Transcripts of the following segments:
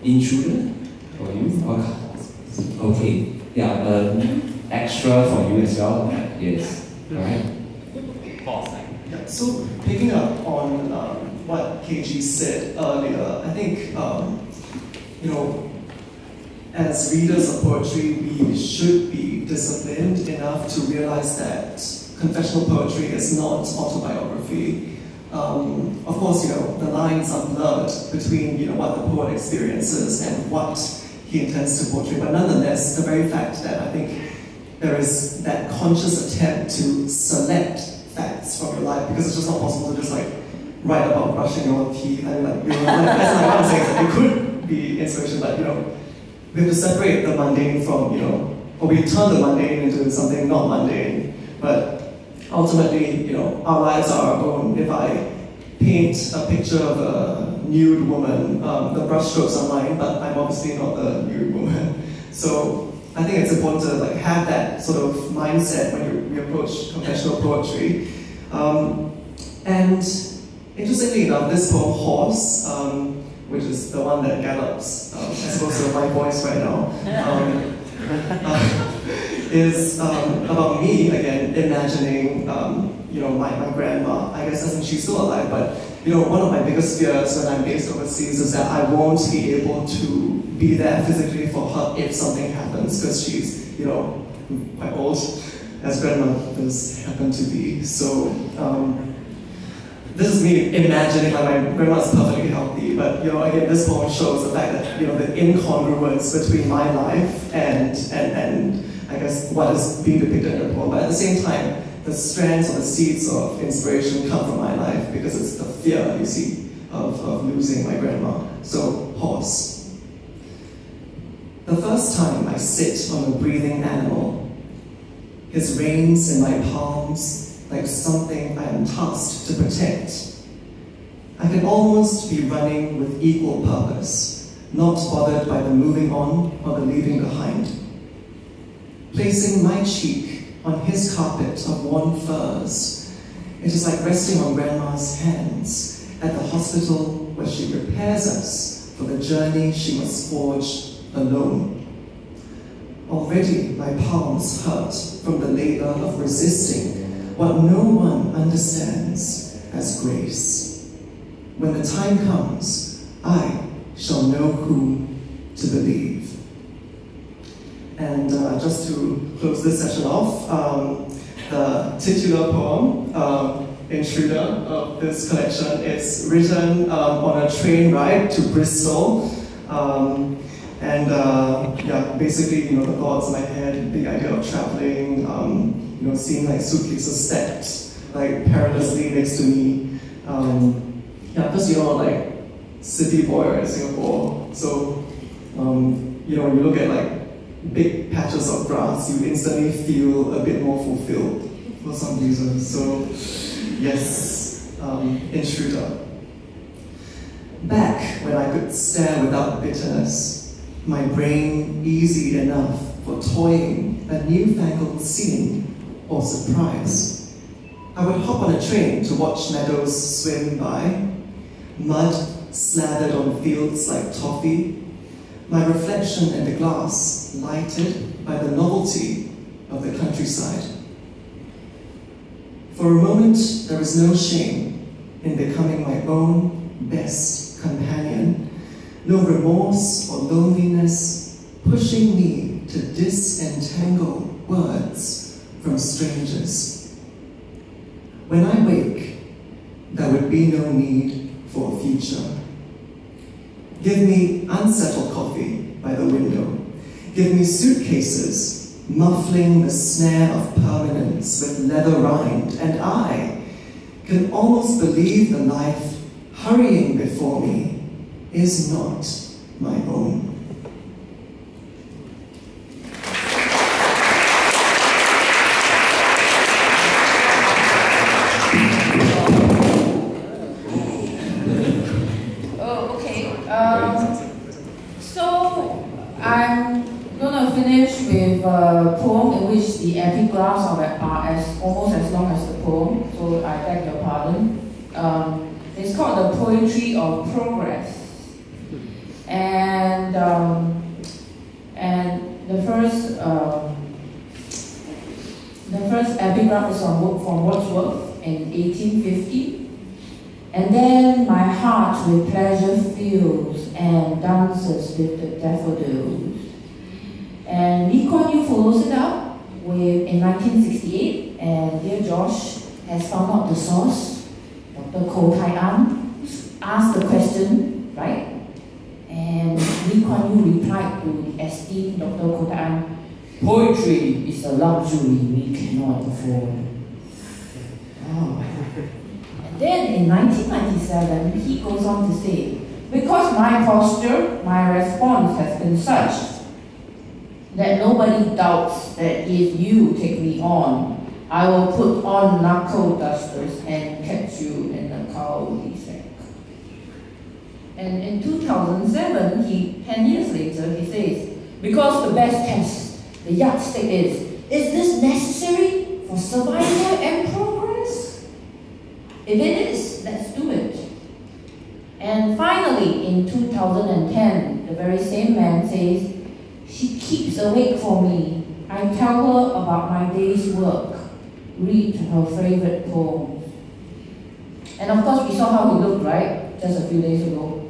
intruder for you? Okay. Yeah, extra for you as well. Yes. All right. Yeah, so picking up on what KG said earlier, I think you know, as readers of poetry, we should be disciplined enough to realize that confessional poetry is not autobiography. Of course, you know, the lines are blurred between, you know, what the poet experiences and what he intends to portray, but nonetheless, the very fact that I think there is that conscious attempt to select facts from your life, because it's just not possible to just like write about brushing your teeth and like, you know, like, that's like what I'm saying, is that it could be inspiration, but you know, we have to separate the mundane from, you know, or we turn the mundane into something not mundane, but ultimately, you know, our lives are our own. If I paint a picture of a nude woman, the brushstrokes are mine, but I'm obviously not the nude woman. So I think it's important to like have that sort of mindset when we approach confessional poetry. And interestingly enough, this poem, Horse, which is the one that gallops, as opposed to my voice right now, is about me, again, imagining, you know, my grandma. I guess doesn't she's still alive, but, you know, one of my biggest fears when I'm based overseas is that I won't be able to be there physically for her if something happens, because she's, you know, quite old, as grandmothers happen to be. So, this is me imagining like my grandma's perfectly healthy, but you know, again, this poem shows the fact that, you know, the incongruence between my life and I guess what is being depicted in the poem. But at the same time, the strands or the seeds of inspiration come from my life because it's the fear, you see, of losing my grandma. So, Horse. The first time I sit on a breathing animal, his reins in my palms, like something I am tasked to protect. I can almost be running with equal purpose, not bothered by the moving on or the leaving behind. Placing my cheek on his carpet of worn furs, it is like resting on Grandma's hands at the hospital where she prepares us for the journey she must forge alone. Already my palms hurt from the labor of resisting what no one understands as grace. When the time comes, I shall know whom to believe. And just to close this session off, the titular poem, Intruder, of this collection, it's written on a train ride to Bristol. Yeah, basically, you know, the thoughts in my head, the idea of traveling, you know, seeing like suitcases stacked like perilously next to me. Yeah, because you know, like city boy in Singapore, so you know, when you look at like big patches of grass, you instantly feel a bit more fulfilled for some reason. So yes, Intruder. Back when I could stare without bitterness, my brain easy enough for toying a newfangled scene or surprise. I would hop on a train to watch meadows swim by, mud slathered on fields like toffee, my reflection in the glass lighted by the novelty of the countryside. For a moment, there is no shame in becoming my own best companion, no remorse or loneliness pushing me to disentangle words from strangers. When I wake, there would be no need for a future. Give me unsettled coffee by the window. Give me suitcases muffling the snare of permanence with leather rind, and I can almost believe the life hurrying before me is not my own. So I'm gonna finish with a poem in which the epigraphs are almost as long as the poem, so I beg your pardon. It's called The Poetry of Progress. And paragraph is from Wordsworth in 1850. And then my heart with pleasure fills and dances with the daffodils. And Lee Kuan Yew follows it up in 1968, and dear Josh has found out the source. Dr. Ko Tai An asked the question, right? And Lee Kuan Yew replied to the esteemed Dr. Ko Tai An, poetry is a luxury we cannot afford. Oh. And then in 1997, he goes on to say, because my posture, my response has been such that nobody doubts that if you take me on, I will put on knuckle dusters and catch you in the cul-de-sac. And in 2007, 10 years later, he says, because the best test, the yardstick is this necessary for survival and progress? If it is, let's do it. And finally, in 2010, the very same man says, she keeps awake for me. I tell her about my day's work, read her favorite poems. And of course, we saw how he looked, right? Just a few days ago.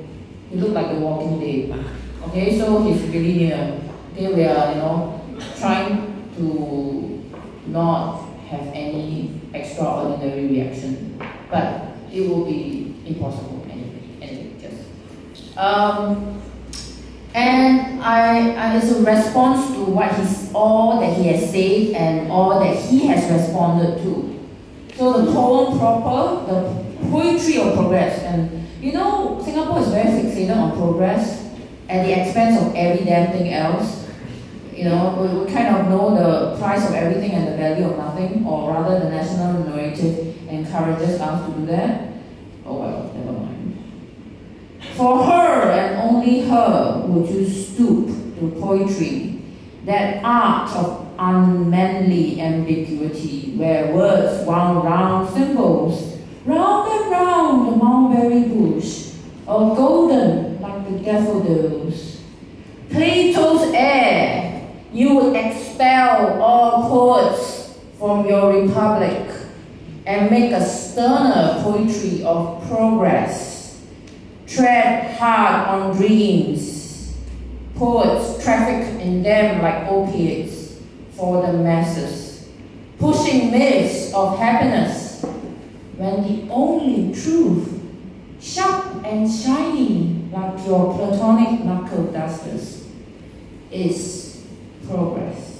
He looked like The Walking Dead. Okay, so he's really near. Okay, we are, trying to not have any extraordinary reaction. But it will be impossible anyway. Just. And it's a response to all that he has said and all that he has responded to. So the poem proper, the poetry of progress, and Singapore is very fixated on progress at the expense of every damn thing else. We kind of know the price of everything and the value of nothing, or rather the national narrative encourages us to do that. Oh well, never mind. For her and only her would you stoop to poetry, that art of unmanly ambiguity, where words wound round symbols, round and round the mulberry bush, or golden like the daffodils. Plato's air, you would expel all poets from your republic and make a sterner poetry of progress. Tread hard on dreams. Poets traffic in them like opiates for the masses, pushing myths of happiness when the only truth, sharp and shiny like your platonic knuckle dusters, is progress.